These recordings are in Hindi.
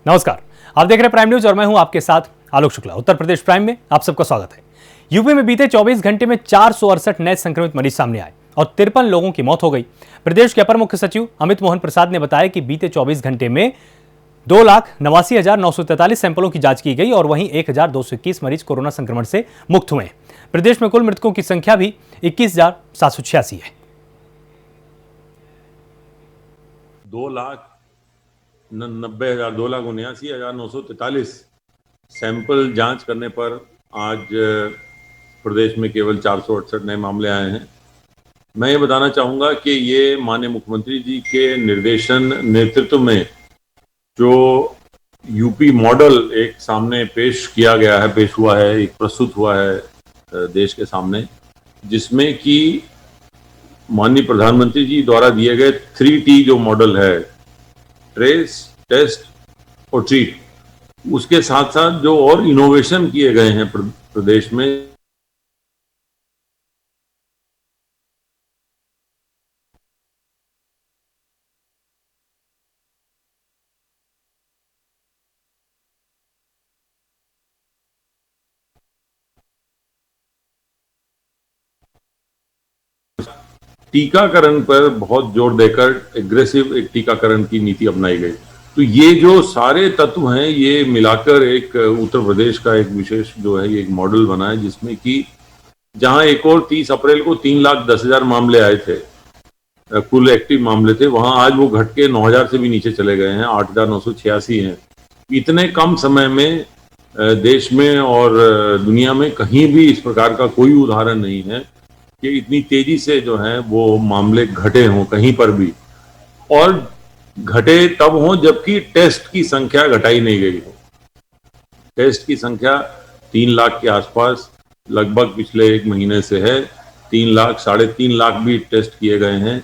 नमस्कार, आप देख रहे हैं प्राइम न्यूज और मैं हूं आपके साथ आलोक शुक्ला। उत्तर प्रदेश प्राइम में आप सबका स्वागत है। यूपी में बीते 24 घंटे में 468 नए संक्रमित मरीज सामने आए और 53 लोगों की मौत हो गई। प्रदेश के अपर मुख्य सचिव अमित मोहन प्रसाद ने बताया कि बीते 24 घंटे में 2,89,943 सैंपलों की जांच की गई और वहीं 1,221 मरीज कोरोना संक्रमण से मुक्त हुए हैं। प्रदेश में कुल मृतकों की संख्या भी 21,786 है। 2,79,943 सैंपल जांच करने पर आज प्रदेश में केवल 468 नए मामले आए हैं। मैं ये बताना चाहूँगा कि ये माननीय मुख्यमंत्री जी के नेतृत्व में जो यूपी मॉडल एक सामने पेश हुआ है, एक प्रस्तुत हुआ है देश के सामने, जिसमें कि माननीय प्रधानमंत्री जी द्वारा दिए गए 3T जो मॉडल है, ट्रेस, टेस्ट और ट्रीट, उसके साथ साथ जो और इनोवेशन किए गए हैं प्रदेश में, टीकाकरण पर बहुत जोर देकर एग्रेसिव एक टीकाकरण की नीति अपनाई गई। तो ये जो सारे तत्व हैं, ये मिलाकर एक उत्तर प्रदेश का एक विशेष जो है ये एक मॉडल बना है, जिसमें कि जहां एक और 30 अप्रैल को 3,10,000 मामले आए थे, कुल एक्टिव मामले थे, वहां आज वो घट के 9,000 से भी नीचे चले गए हैं, 8,986 हैं। इतने कम समय में देश में और दुनिया में कहीं भी इस प्रकार का कोई उदाहरण नहीं है कि इतनी तेजी से जो है वो मामले घटे हों कहीं पर भी, और घटे तब हों जबकि टेस्ट की संख्या घटाई नहीं गई हो। टेस्ट की संख्या 3 लाख के आसपास लगभग पिछले एक महीने से है। 3 लाख, 3.5 लाख भी टेस्ट किए गए हैं।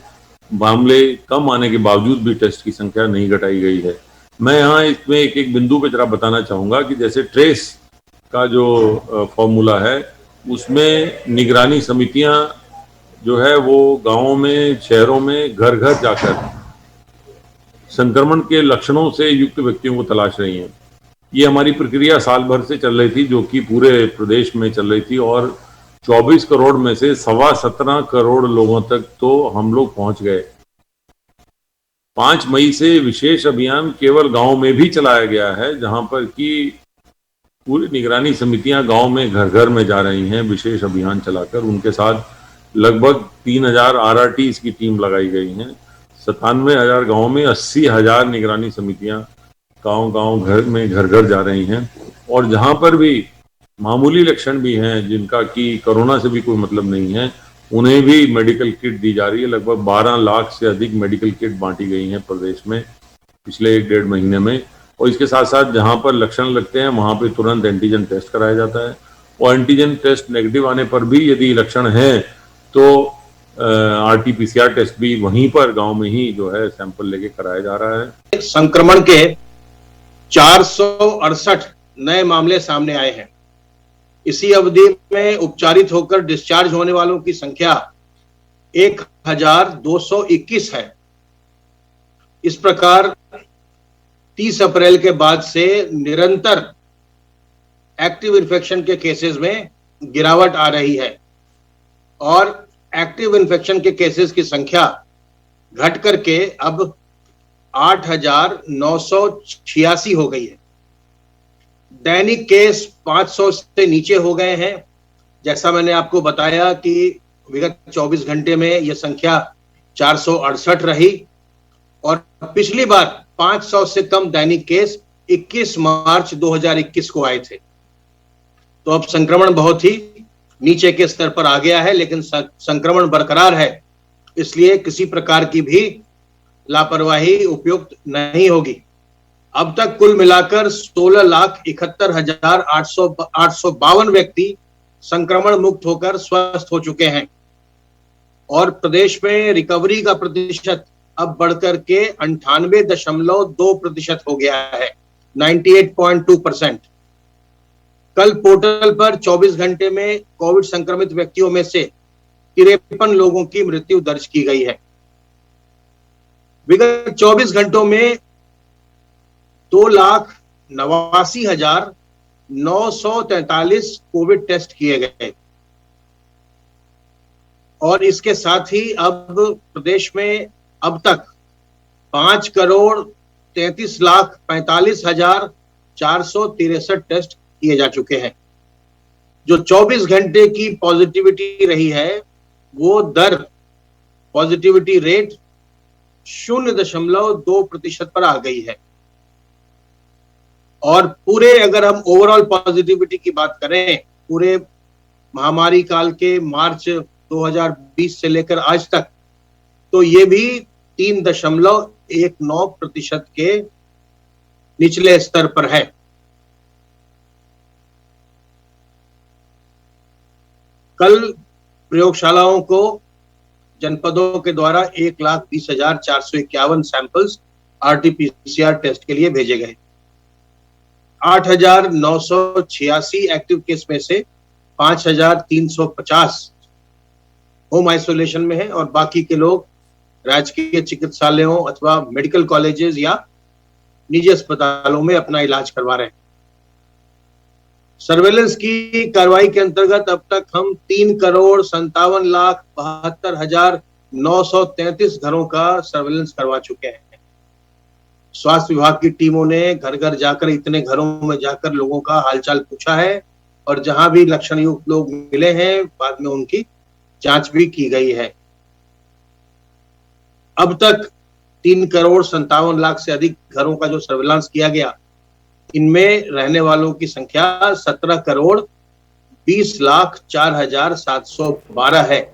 मामले कम आने के बावजूद भी टेस्ट की संख्या नहीं घटाई गई है। मैं यहाँ इसमें एक एक बिंदु पे जरा बताना चाहूँगा कि जैसे ट्रेस का जो फॉर्मूला है, उसमें निगरानी समितियां जो है वो गांवों में, शहरों में घर घर जाकर संक्रमण के लक्षणों से युक्त व्यक्तियों को तलाश रही हैं। ये हमारी प्रक्रिया साल भर से चल रही थी, जो कि पूरे प्रदेश में चल रही थी, और 24 करोड़ में से 17.25 करोड़ लोगों तक तो हम लोग पहुंच गए। 5 मई से विशेष अभियान केवल गांव में भी चलाया गया है, जहां पर कि पूरी निगरानी समितियां गांव में घर घर में जा रही हैं विशेष अभियान चलाकर। उनके साथ लगभग 3,000 RRTs की टीम लगाई गई हैं। 97,000 गाँव में 80,000 निगरानी समितियां गांव घर में घर घर जा रही हैं, और जहां पर भी मामूली लक्षण भी हैं, जिनका कि कोरोना से भी कोई मतलब नहीं है, उन्हें भी मेडिकल किट दी जा रही है। लगभग 12 लाख से अधिक मेडिकल किट बांटी गई हैं प्रदेश में पिछले 1-1.5 महीने में। और इसके साथ साथ जहां पर लक्षण लगते हैं वहां पे तुरंत एंटीजन टेस्ट कराया जाता है, और एंटीजन टेस्ट नेगेटिव आने पर भी यदि लक्षण है तो RT-PCR टेस्ट भी वहीं पर गांव में ही जो है सैंपल लेके कराया जा रहा है। संक्रमण के 468 नए मामले सामने आए हैं। इसी अवधि में उपचारित होकर डिस्चार्ज होने वालों की संख्या 1,221 है। इस प्रकार 30 अप्रैल के बाद से निरंतर एक्टिव इन्फेक्शन के केसेस में गिरावट आ रही है, और एक्टिव इन्फेक्शन के केसेस की संख्या घट करके अब 8,986 हो गई है। दैनिक केस 500 से नीचे हो गए हैं। जैसा मैंने आपको बताया कि विगत 24 घंटे में यह संख्या 468 रही, और पिछली बार 500 से कम दैनिक केस 21 मार्च 2021 को आए थे। तो अब संक्रमण बहुत ही नीचे के स्तर पर आ गया है, लेकिन संक्रमण बरकरार है, इसलिए किसी प्रकार की भी लापरवाही उपयुक्त नहीं होगी। अब तक कुल मिलाकर 16,71,852 व्यक्ति संक्रमण मुक्त होकर स्वस्थ हो चुके हैं, और प्रदेश में रिकवरी का प्रतिशत अब बढ़कर के 98.2% हो गया है, 98.2%। कल पोर्टल पर 24 घंटे में कोविड संक्रमित व्यक्तियों में से 53 लोगों की मृत्यु दर्ज की गई है। विगत 24 घंटों में 2,89,943 कोविड टेस्ट किए गए और इसके साथ ही अब प्रदेश में अब तक 5,33,45,463 टेस्ट किए जा चुके हैं। जो 24 घंटे की पॉजिटिविटी रही है वो दर पॉजिटिविटी रेट 0.2% पर आ गई है और पूरे अगर हम ओवरऑल पॉजिटिविटी की बात करें पूरे महामारी काल के मार्च 2020 से लेकर आज तक तो ये भी 3.19% के निचले स्तर पर है। कल प्रयोगशालाओं को जनपदों के द्वारा 1,20,451 सैंपल्स आरटी-पीसीआर टेस्ट के लिए भेजे गए। 8,986 एक्टिव केस में से 5,350 होम आइसोलेशन में है और बाकी के लोग राजकीय चिकित्सालयों अथवा मेडिकल कॉलेजेस या निजी अस्पतालों में अपना इलाज करवा रहे हैं। सर्वेलेंस की कार्रवाई के अंतर्गत अब तक हम 3,57,72,933 घरों का सर्वेलेंस करवा चुके हैं। स्वास्थ्य विभाग की टीमों ने घर घर जाकर इतने घरों में जाकर लोगों का हालचाल पूछा है और जहां भी लक्षण युक्त लोग मिले हैं बाद में उनकी जांच भी की गई है। अब तक 3,57,00,000 से अधिक घरों का जो सर्वेलांस किया गया इनमें रहने वालों की संख्या 17,20,04,712 है।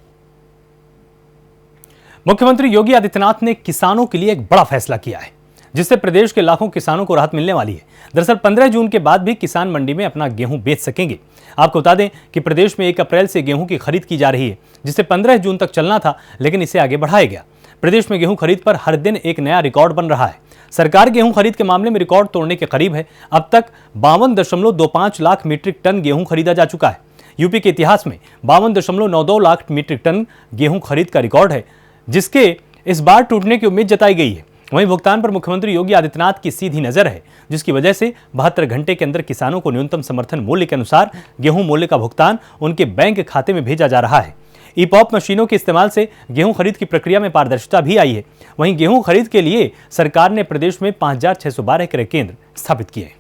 मुख्यमंत्री योगी आदित्यनाथ ने किसानों के लिए एक बड़ा फैसला किया है जिससे प्रदेश के लाखों किसानों को राहत मिलने वाली है। दरअसल 15 जून के बाद भी किसान मंडी में अपना गेहूं बेच सकेंगे। आपको बता दें कि प्रदेश में 1 अप्रैल से गेहूं की खरीद की जा रही है जिसे 15 जून तक चलना था लेकिन इसे आगे बढ़ाया गया। प्रदेश में गेहूं खरीद पर हर दिन एक नया रिकॉर्ड बन रहा है। सरकार गेहूं खरीद के मामले में रिकॉर्ड तोड़ने के करीब है। अब तक 52.25 लाख मीट्रिक टन गेहूं खरीदा जा चुका है। यूपी के इतिहास में 52.92 लाख मीट्रिक टन गेहूं खरीद का रिकॉर्ड है जिसके इस बार टूटने की उम्मीद जताई गई है। वहीं भुगतान पर मुख्यमंत्री योगी आदित्यनाथ की सीधी नजर है जिसकी वजह से 72 घंटे के अंदर किसानों को न्यूनतम समर्थन मूल्य के अनुसार गेहूं मूल्य का भुगतान उनके बैंक खाते में भेजा जा रहा है। ई-पॉप मशीनों के इस्तेमाल से गेहूं खरीद की प्रक्रिया में पारदर्शिता भी आई है। वहीं गेहूं खरीद के लिए सरकार ने प्रदेश में 5,612 क्रय केंद्र स्थापित किए हैं।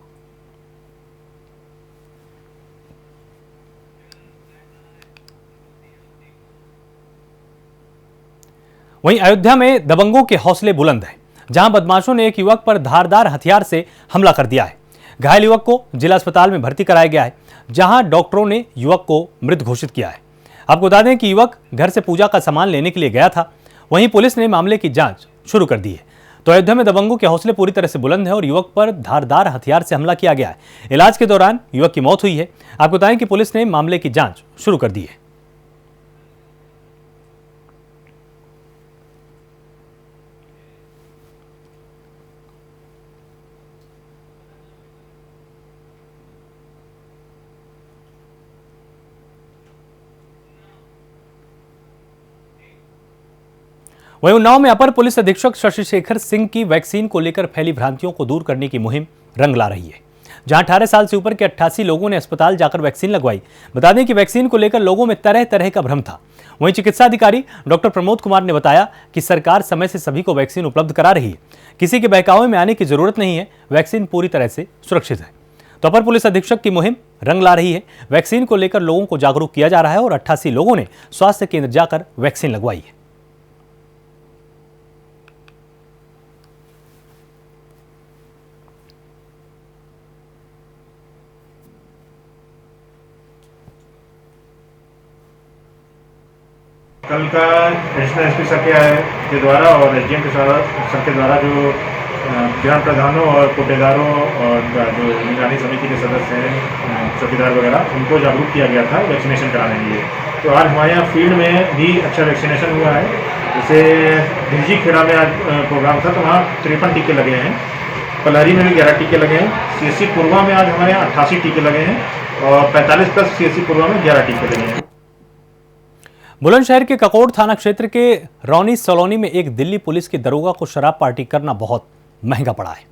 वहीं अयोध्या में दबंगों के हौसले बुलंद हैं जहां बदमाशों ने एक युवक पर धारदार हथियार से हमला कर दिया है। घायल युवक को जिला अस्पताल में भर्ती कराया गया है जहां डॉक्टरों ने युवक को मृत घोषित किया है। आपको बता दें कि युवक घर से पूजा का सामान लेने के लिए गया था। वहीं पुलिस ने मामले की जांच शुरू कर दी है। तो अयोध्या में दबंगों के हौसले पूरी तरह से बुलंद है और युवक पर धारदार हथियार से हमला किया गया है। इलाज के दौरान युवक की मौत हुई है। आपको बताएं कि पुलिस ने मामले की जांच शुरू कर दी है। वहीं उन्नाव में अपर पुलिस अधीक्षक शशि शेखर सिंह की वैक्सीन को लेकर फैली भ्रांतियों को दूर करने की मुहिम रंग ला रही है जहां 18 साल से ऊपर के 88 लोगों ने अस्पताल जाकर वैक्सीन लगवाई। बता दें कि वैक्सीन को लेकर लोगों में तरह तरह का भ्रम था। वहीं चिकित्सा अधिकारी डॉक्टर प्रमोद कुमार ने बताया कि सरकार समय से सभी को वैक्सीन उपलब्ध करा रही है। किसी के बहकावे में आने की जरूरत नहीं है। वैक्सीन पूरी तरह से सुरक्षित है। तो अपर पुलिस अधीक्षक की मुहिम रंग ला रही है। वैक्सीन को लेकर लोगों को जागरूक किया जा रहा है और 88 लोगों ने स्वास्थ्य केंद्र जाकर वैक्सीन लगवाई है। कल का एडिशनल एसपी सर के द्वारा और एसडीएम के सर के द्वारा जो ग्राम प्रधानों और कोटेदारों और जो निगरानी समिति के सदस्य हैं चौकीदार वगैरह उनको जागरूक किया गया था वैक्सीनेशन कराने के लिए। तो आज हमारे यहाँ फील्ड में भी अच्छा वैक्सीनेशन हुआ है। जैसे भिंजी खेड़ा में आज प्रोग्राम था तो वहाँ 53 टीके लगे हैं। पलहरी में भी 11 टीके लगे हैं। सीएससी पूर्वा में आज हमारे यहाँ 88 टीके लगे हैं और 45+ सीएससी पूर्वा में 11 टीके लगे हैं। बुलंदशहर के ककोड़ थाना क्षेत्र के रौनी सलोनी में एक दिल्ली पुलिस के दरोगा को शराब पार्टी करना बहुत महंगा पड़ा है।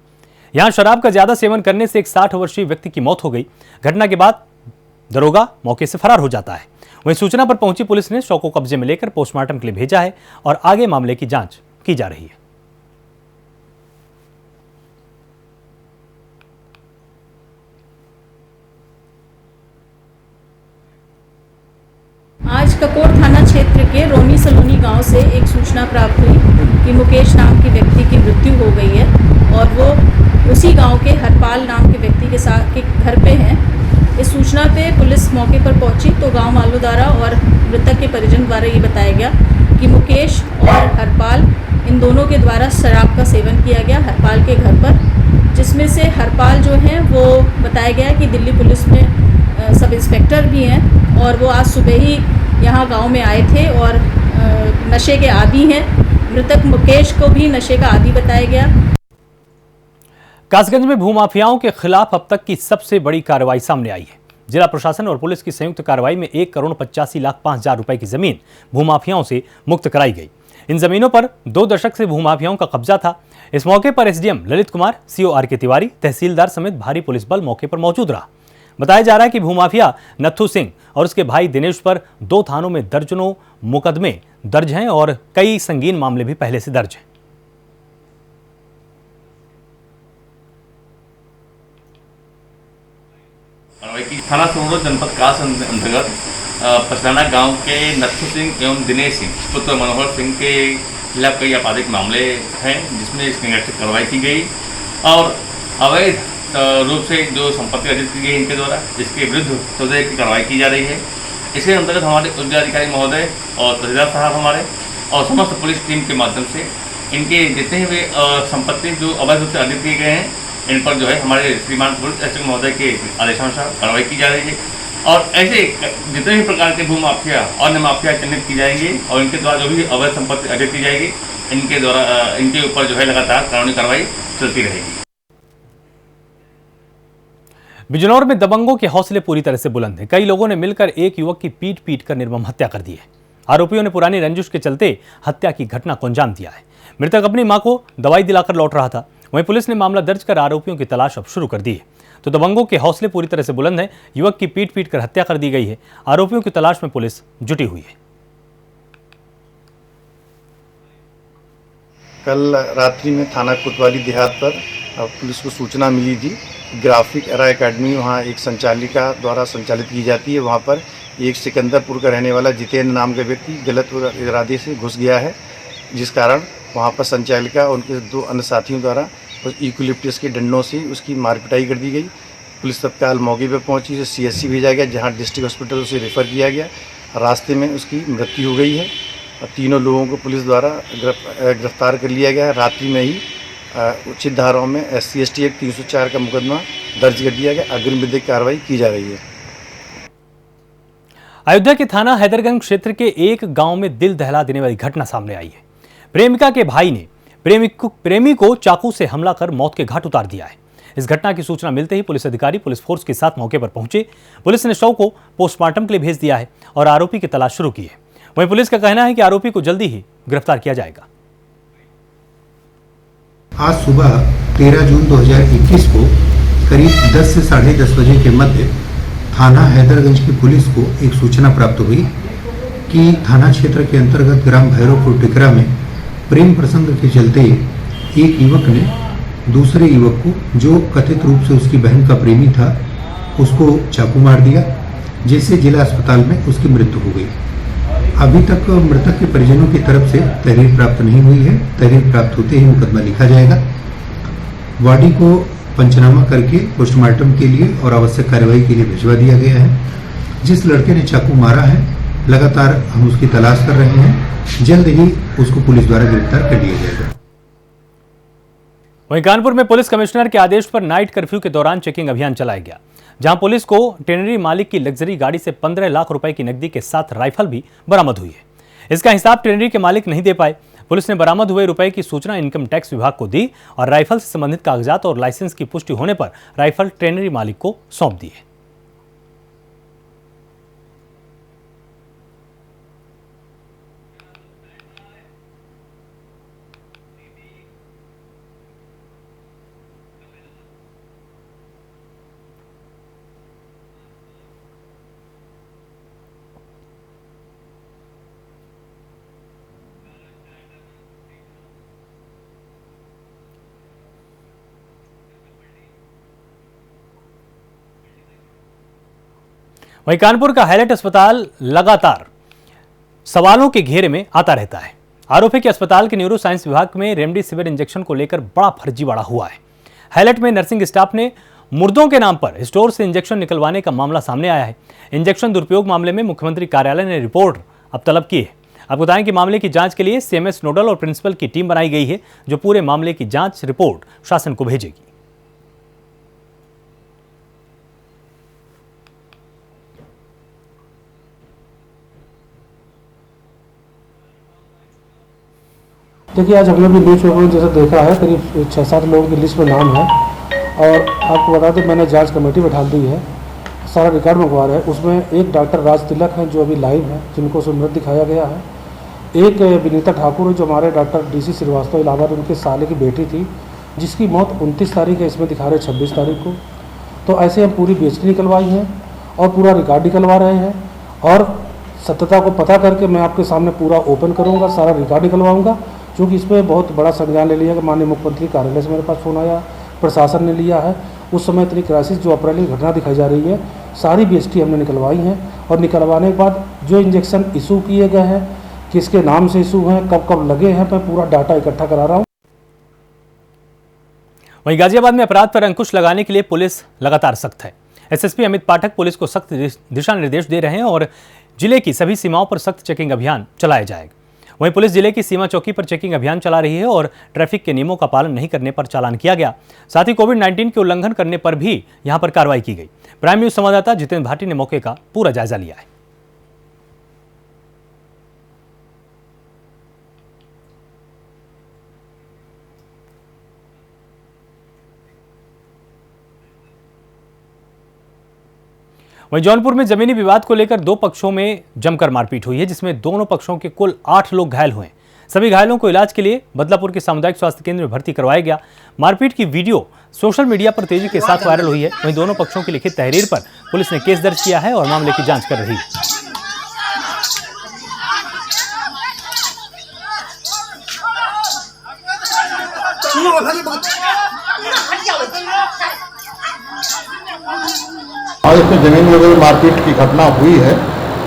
यहां शराब का ज्यादा सेवन करने से एक 60 वर्षीय व्यक्ति की मौत हो गई। घटना के बाद दरोगा मौके से फरार हो जाता है। वहीं सूचना पर पहुंची पुलिस ने शव को कब्जे में लेकर पोस्टमार्टम के लिए भेजा है और आगे मामले की जांच की जा रही है। आज ककोर थाना क्षेत्र के रोनी सलोनी गांव से एक सूचना प्राप्त हुई कि मुकेश नाम के व्यक्ति की मृत्यु हो गई है और वो उसी गांव के हरपाल नाम के व्यक्ति के साथ के घर पे हैं। इस सूचना पे पुलिस मौके पर पहुंची तो गांव वालों द्वारा और मृतक के परिजन द्वारा ये बताया गया कि मुकेश और हरपाल इन दोनों के द्वारा शराब का सेवन किया गया हरपाल के घर पर, जिसमें से हरपाल जो है वो बताया गया कि दिल्ली पुलिस में सब इंस्पेक्टर भी हैं और वो आज सुबह ही यहाँ गांव में आए थे और नशे के आदी हैं। मृतक मुकेश को भी नशे का आदी बताया गया। कासगंज में भूमाफियाओं के खिलाफ अब तक की सबसे बड़ी कार्रवाई सामने आई है। जिला प्रशासन और पुलिस की संयुक्त कार्रवाई में 1,85,05,000 रुपए की जमीन भूमाफियाओं से मुक्त कराई गई। इन जमीनों पर 2 दशक से भूमाफियाओं का कब्जा था। इस मौके पर SDM Lalit Kumar, CO are के तिवारी, तहसीलदार समेत भारी पुलिस बल मौके पर मौजूद रहा। बताया जा रहा है कि भूमाफिया नत्थू सिंह और उसके भाई दिनेश पर 2 थानों में दर्जनों मुकदमे दर्ज हैं और कई संगीन मामले भी पहले से दर्ज हैं। थाना सोनभद्र जनपद कास अंतर्गत पसराना गांव के नत्थू सिंह एवं दिनेश सिंह पुत्र मनोहर सिंह के खिलाफ कई आपराधिक मामले हैं, जिसमें इसकी कार्रवाई की गई और अवैध रूप से जो संपत्ति अर्जित की गई इनके द्वारा, इसके विरुद्ध सौदे की कार्रवाई की जा रही है। इसके अंतर्गत हमारे उच्च अधिकारी महोदय और तहसीलदार साहब हमारे और समस्त पुलिस टीम के माध्यम से इनके जितने भी संपत्ति जो अवैध रूप से अर्जित किए गए हैं, इन पर जो है हमारे श्रीमान पुलिस एसपी महोदय के आदेशानुसार कार्रवाई की जा रही है और ऐसे जितने भी प्रकार के भू माफिया और अन्य माफिया चिन्हित की जाएंगी और इनके द्वारा जो भी अवैध संपत्ति अर्जित की जाएगी, इनके द्वारा इनके ऊपर जो है लगातार कानूनी कार्रवाई चलती रहेगी। बिजनौर में दबंगों के हौसले पूरी तरह से बुलंद हैं। कई लोगों ने मिलकर एक युवक की पीट पीट कर निर्मम हत्या कर दी है। आरोपियों ने पुरानी रंजिश के चलते हत्या की घटना को अंजाम दिया है। मृतक अपनी मां को दवाई दिलाकर लौट रहा था। वहीं पुलिस ने मामला दर्ज कर आरोपियों की तलाश अब शुरू कर दी है। तो दबंगों के हौसले पूरी तरह से बुलंद हैं। युवक की पीट पीट कर हत्या कर दी गई है। आरोपियों की तलाश में पुलिस जुटी हुई है। कल रात्रि में थाना कोतवाली देहात पर पुलिस को सूचना मिली थी। ग्राफिक एरा एकेडमी वहाँ एक संचालिका द्वारा संचालित की जाती है। वहाँ पर एक सिकंदरपुर का रहने वाला जितेंद्र नाम का व्यक्ति गलत इरादे से घुस गया है, जिस कारण वहाँ पर संचालिका और उनके 2 अन्य साथियों द्वारा यूकेलिप्टस के डंडों से उसकी मारपिटाई कर दी गई। पुलिस तत्काल मौके पर पहुँची, उसे सीएससी भेजा गया, जहाँ डिस्ट्रिक्ट हॉस्पिटल उसे रेफर किया गया। रास्ते में उसकी मृत्यु हो गई है। तीनों लोगों को पुलिस द्वारा गिरफ्तार कर लिया गया है। रात्रि में ही उचित धाराओं में SC/ST एक्ट 304 का मुकदमा दर्ज कर दिया गया। अग्रिम विधिक कार्रवाई की जा रही है। अयोध्या के थाना हैदरगंज क्षेत्र के एक गांव में दिल दहला देने वाली घटना सामने आई है। प्रेमिका के भाई ने प्रेमी को चाकू से हमला कर मौत के घाट उतार दिया है। इस घटना की सूचना मिलते ही पुलिस अधिकारी पुलिस फोर्स के साथ मौके पर पहुंचे। पुलिस ने शव को पोस्टमार्टम के लिए भेज दिया है और आरोपी की तलाश शुरू की है। वहीं पुलिस का कहना है कि आरोपी को जल्दी ही गिरफ्तार किया जाएगा। आज सुबह 13 जून 2021 को करीब 10 से 10:30 बजे के मध्य थाना हैदरगंज की पुलिस को एक सूचना प्राप्त हुई कि थाना क्षेत्र के अंतर्गत ग्राम भैरवपुर टिकरा में प्रेम प्रसंग के चलते एक युवक ने दूसरे युवक को, जो कथित रूप से उसकी बहन का प्रेमी था, उसको चाकू मार दिया, जिससे जिला अस्पताल में उसकी मृत्यु हो गई। अभी तक मृतक के परिजनों की तरफ से तहरीर प्राप्त नहीं हुई है। तहरीर प्राप्त होते ही मुकदमा लिखा जाएगा। बॉडी को पंचनामा करके पोस्टमार्टम के लिए और आवश्यक कार्रवाई के लिए भिजवा दिया गया है। जिस लड़के ने चाकू मारा है, लगातार हम उसकी तलाश कर रहे हैं। जल्द ही उसको पुलिस द्वारा गिरफ्तार कर लिया जाएगा। वहीं कानपुर में पुलिस कमिश्नर के आदेश पर नाइट कर्फ्यू के दौरान चेकिंग अभियान चलाया गया, जहां पुलिस को टेनरी मालिक की लग्जरी गाड़ी से 15 लाख रुपए की नकदी के साथ राइफल भी बरामद हुई है। इसका हिसाब टेनरी के मालिक नहीं दे पाए। पुलिस ने बरामद हुए रुपए की सूचना इनकम टैक्स विभाग को दी और राइफल से संबंधित कागजात और लाइसेंस की पुष्टि होने पर राइफल टेनरी मालिक को सौंप दी है। वहीं कानपुर का हाईलाइट अस्पताल लगातार सवालों के घेरे में आता रहता है। आरोप है कि अस्पताल के न्यूरो साइंस विभाग में रेमडेसिविर इंजेक्शन को लेकर बड़ा फर्जीवाड़ा हुआ है। हाईलाइट में नर्सिंग स्टाफ ने मुर्दों के नाम पर स्टोर से इंजेक्शन निकलवाने का मामला सामने आया है। इंजेक्शन दुरुपयोग मामले में मुख्यमंत्री कार्यालय ने रिपोर्ट अब तलब की है। आपको बताएं कि मामले की जांच के लिए सीएमएस नोडल और प्रिंसिपल की टीम बनाई गई है, जो पूरे मामले की जांच रिपोर्ट शासन को भेजेगी। देखिए, आज हमने भी न्यूज़ पेपर में जैसे देखा है, करीब 6-7 लोगों की लिस्ट में नाम है और आपको बता दें मैंने जांच कमेटी बैठा दी है, सारा रिकॉर्ड मंगवा रहे हैं। उसमें एक डॉक्टर राज तिलक हैं जो अभी लाइव हैं, जिनको मृत दिखाया गया है। एक विनीता ठाकुर है जो हमारे डॉक्टर डीसी श्रीवास्तव इलाहाबाद उनके साले की बेटी थी, जिसकी मौत 29 तारीख है, इसमें दिखा रहे 26 तारीख को। तो ऐसे हम पूरी बेचती निकलवाई है और पूरा रिकॉर्ड निकलवा रहे हैं और सत्यता को पता करके मैं आपके सामने पूरा ओपन करूँगा, सारा रिकॉर्ड निकलवाऊँगा। क्योंकि इसमें बहुत बड़ा संज्ञान ले लिया कि माननीय मुख्यमंत्री कार्यालय से मेरे पास फ़ोन आया, प्रशासन ने लिया है। उस समय इतनी क्राइसिस जो अप्रैल की घटना दिखाई जा रही है, सारी बीएसटी हमने निकलवाई हैं और निकलवाने के बाद जो इंजेक्शन इशू किए गए हैं, किसके नाम से इशू हैं, कब कब लगे हैं, मैं पूरा डाटा इकट्ठा करा रहा हूँ। वहीं गाजियाबाद में अपराध पर अंकुश लगाने के लिए पुलिस लगातार सख्त है। एसएसपी अमित पाठक पुलिस को सख्त दिशा निर्देश दे रहे हैं और जिले की सभी सीमाओं पर सख्त चेकिंग अभियान चलाया जाएगा। वहीं पुलिस जिले की सीमा चौकी पर चेकिंग अभियान चला रही है और ट्रैफिक के नियमों का पालन नहीं करने पर चालान किया गया। साथ ही कोविड-19 के उल्लंघन करने पर भी यहां पर कार्रवाई की गई। प्राइम न्यूज संवाददाता जितेंद्र भाटी ने मौके का पूरा जायजा लिया है। वहीं जौनपुर में जमीनी विवाद को लेकर दो पक्षों में जमकर मारपीट हुई है, जिसमें दोनों पक्षों के कुल 8 लोग घायल हुए। सभी घायलों को इलाज के लिए बदलापुर के सामुदायिक स्वास्थ्य केंद्र में भर्ती करवाया गया। मारपीट की वीडियो सोशल मीडिया पर तेजी के साथ वायरल हुई है। वहीं दोनों पक्षों की लिखित तहरीर पर पुलिस ने केस दर्ज किया है और मामले की जांच कर रही है। और इसमें जमीन वगैरह मारपीट की घटना हुई है,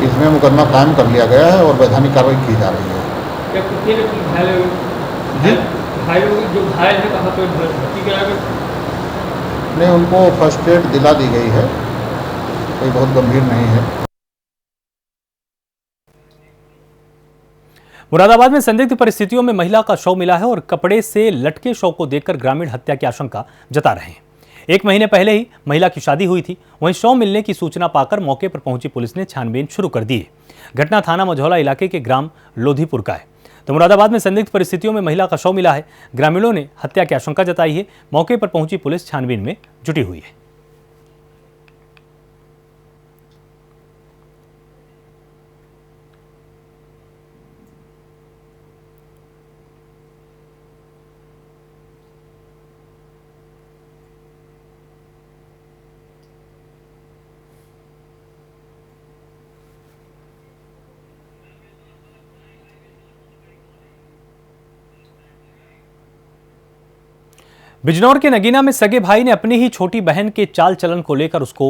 इसमें मुकदमा कायम कर लिया गया है और वैधानिक कार्रवाई की जा रही है। जो घायल है कहाँ पर भर्ती कराया गया? नहीं, उनको फर्स्ट एड दिला दी गई है, कोई बहुत गंभीर नहीं है। मुरादाबाद में संदिग्ध परिस्थितियों में महिला का शव मिला है और कपड़े से लटके शव को देखकर ग्रामीण हत्या की आशंका जता रहे हैं। 1 महीने पहले ही महिला की शादी हुई थी। वहीं शव मिलने की सूचना पाकर मौके पर पहुंची पुलिस ने छानबीन शुरू कर दी है। घटना थाना मझौला इलाके के ग्राम लोधीपुर का है। तो मुरादाबाद में संदिग्ध परिस्थितियों में महिला का शव मिला है। ग्रामीणों ने हत्या की आशंका जताई है। मौके पर पहुंची पुलिस छानबीन में जुटी हुई है। बिजनौर के नगीना में सगे भाई ने अपनी ही छोटी बहन के चाल चलन को लेकर उसको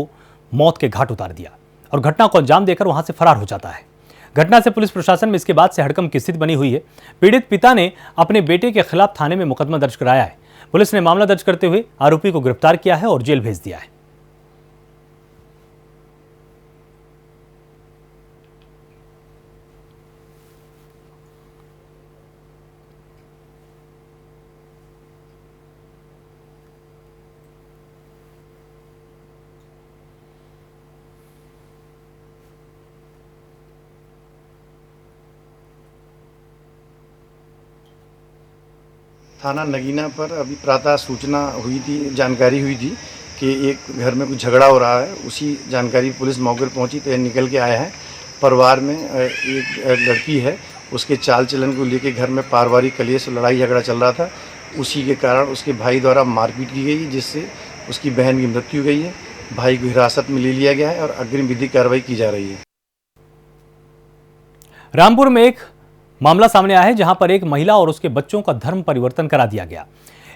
मौत के घाट उतार दिया और घटना को अंजाम देकर वहां से फरार हो जाता है। घटना से पुलिस प्रशासन में इसके बाद से हड़कंप की स्थिति बनी हुई है। पीड़ित पिता ने अपने बेटे के खिलाफ थाने में मुकदमा दर्ज कराया है। पुलिस ने मामला दर्ज करते हुए आरोपी को गिरफ्तार किया है और जेल भेज दिया है। थाना नगीना पर अभी प्रातः सूचना हुई थी, जानकारी हुई थी कि एक घर में कुछ झगड़ा हो रहा है। उसी जानकारी पुलिस मौके पर पहुंची तो निकल के आए हैं। परिवार में एक लड़की है, उसके चाल चलन को लेकर घर में पारिवारिक कलेश लड़ाई झगड़ा चल रहा था। उसी के कारण उसके भाई द्वारा मारपीट की गई, जिससे उसकी बहन की मृत्यु हो गई है। भाई को हिरासत में ले लिया गया है और अग्रिम विधिक कार्रवाई की जा रही है। रामपुर में एक मामला सामने आया है, जहां पर एक महिला और उसके बच्चों का धर्म परिवर्तन करा दिया गया।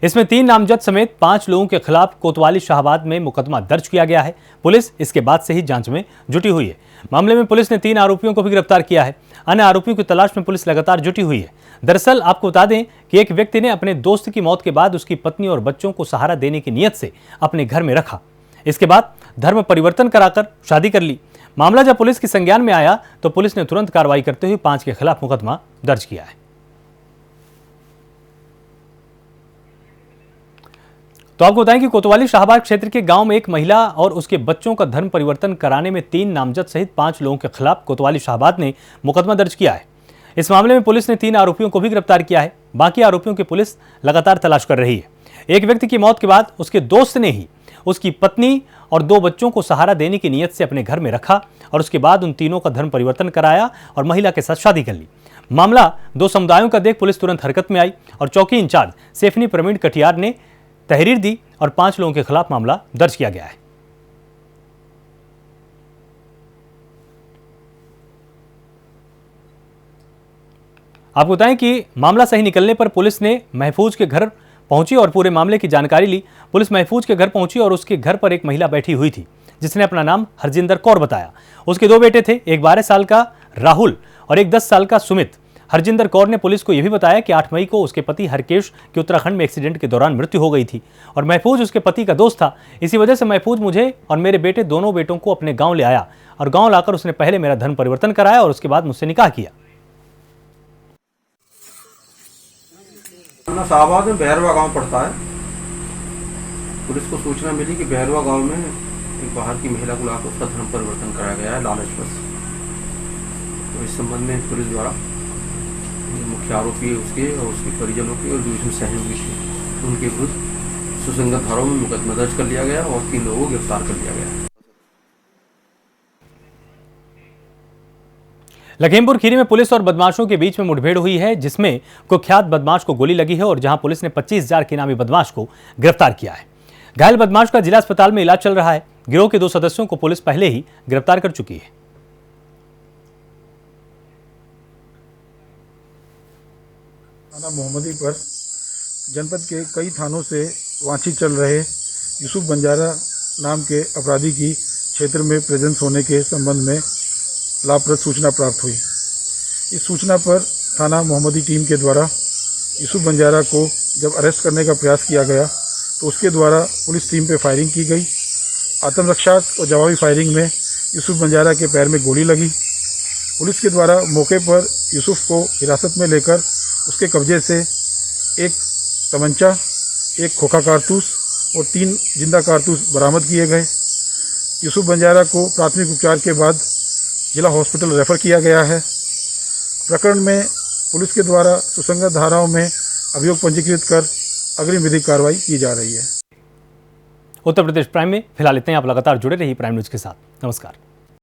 इसमें 3 नामजद समेत 5 लोगों के खिलाफ कोतवाली शाहबाद में मुकदमा दर्ज किया गया है। पुलिस इसके बाद से ही जांच में जुटी हुई है। मामले में पुलिस ने 3 आरोपियों को भी गिरफ्तार किया है। अन्य आरोपियों की तलाश में पुलिस लगातार जुटी हुई है। दरअसल आपको बता दें कि एक व्यक्ति ने अपने दोस्त की मौत के बाद उसकी पत्नी और बच्चों को सहारा देने की नीयत से अपने घर में रखा। इसके बाद धर्म परिवर्तन कराकर शादी कर ली। मामला जब पुलिस के संज्ञान में आया तो पुलिस ने तुरंत कार्रवाई करते हुए 5 के खिलाफ मुकदमा दर्ज किया है। तो आपको बताएं कि कोतवाली शाहबाद क्षेत्र के गांव में एक महिला और उसके बच्चों का धर्म परिवर्तन कराने में 3 नामजद सहित 5 लोगों के खिलाफ कोतवाली शाहबाद ने मुकदमा दर्ज किया है। इस मामले में पुलिस ने 3 आरोपियों को भी गिरफ्तार किया है। बाकी आरोपियों की पुलिस लगातार तलाश कर रही है। एक व्यक्ति की मौत के बाद उसके दोस्त ने ही उसकी पत्नी और 2 बच्चों को सहारा देने की नीयत से अपने घर में रखा और उसके बाद उन तीनों का धर्म परिवर्तन कराया और महिला के साथ शादी कर ली। मामला 2 समुदायों का देख पुलिस तुरंत हरकत में आई और चौकी इंचार्ज सेफनी प्रवीण कटियार ने तहरीर दी और 5 लोगों के खिलाफ मामला दर्ज किया गया है। आपको बताएं कि मामला सही निकलने पर पुलिस ने महफूज के घर पहुंची और पूरे मामले की जानकारी ली। पुलिस महफूज के घर पहुंची और उसके घर पर एक महिला बैठी हुई थी जिसने अपना नाम हरजिंदर कौर बताया। उसके 2 बेटे थे, एक 12 साल का राहुल और एक 10 साल का सुमित। हरजिंदर कौर ने पुलिस को यह भी बताया कि 8 मई को उसके पति हरकेश की उत्तराखंड में एक्सीडेंट के दौरान मृत्यु हो गई थी और महफूज उसके पति का दोस्त था। इसी वजह से महफूज मुझे और मेरे बेटे दोनों बेटों को अपने गांव ले आया और गांव लाकर उसने पहले मेरा धर्म परिवर्तन कराया और उसके बाद मुझसे निकाह किया। शाहबाद में बहरवा गांव पड़ता है। पुलिस को सूचना मिली कि बहरवा गांव में एक बाहर की महिला को लाकर उसका धर्म परिवर्तन कराया गया है लालचवश। तो इस संबंध में पुलिस द्वारा मुख्य आरोपी उसके और उसके परिजनों के और जो इसमें सहयोगी थे उनके विरुद्ध सुसंगत धाराओं में मुकदमा दर्ज कर लिया गया और 3 लोगों को गिरफ्तार कर लिया गया। लखीमपुर खीरी में पुलिस और बदमाशों के बीच में मुठभेड़ हुई है जिसमें कुख्यात बदमाश को गोली लगी है और जहां पुलिस ने 25,000 के इनामी बदमाश को गिरफ्तार किया है। घायल बदमाश का जिला अस्पताल में इलाज चल रहा है। गिरोह के 2 सदस्यों को पुलिस पहले ही गिरफ्तार कर चुकी है। थाना मोहम्मदी पर जनपद के कई थानों से वांछित चल रहे यूसुफ बंजारा नाम के अपराधी की क्षेत्र में प्रेजेंस होने के संबंध में लाभप्रद सूचना प्राप्त हुई। इस सूचना पर थाना मोहम्मदी टीम के द्वारा यूसुफ बंजारा को जब अरेस्ट करने का प्रयास किया गया तो उसके द्वारा पुलिस टीम पे फायरिंग की गई। आत्मरक्षा और जवाबी फायरिंग में यूसुफ बंजारा के पैर में गोली लगी। पुलिस के द्वारा मौके पर यूसुफ को हिरासत में लेकर उसके कब्जे से एक तमंचा, एक खोखा कारतूस और 3 जिंदा कारतूस बरामद किए गए। यूसुफ बंजारा को प्राथमिक उपचार के बाद जिला हॉस्पिटल रेफर किया गया है। प्रकरण में पुलिस के द्वारा सुसंगत धाराओं में अभियोग पंजीकृत कर अग्रिम विधिक कार्रवाई की जा रही है। उत्तर प्रदेश प्राइम में फिलहाल इतना ही। आप लगातार जुड़े रहिए प्राइम न्यूज के साथ। नमस्कार।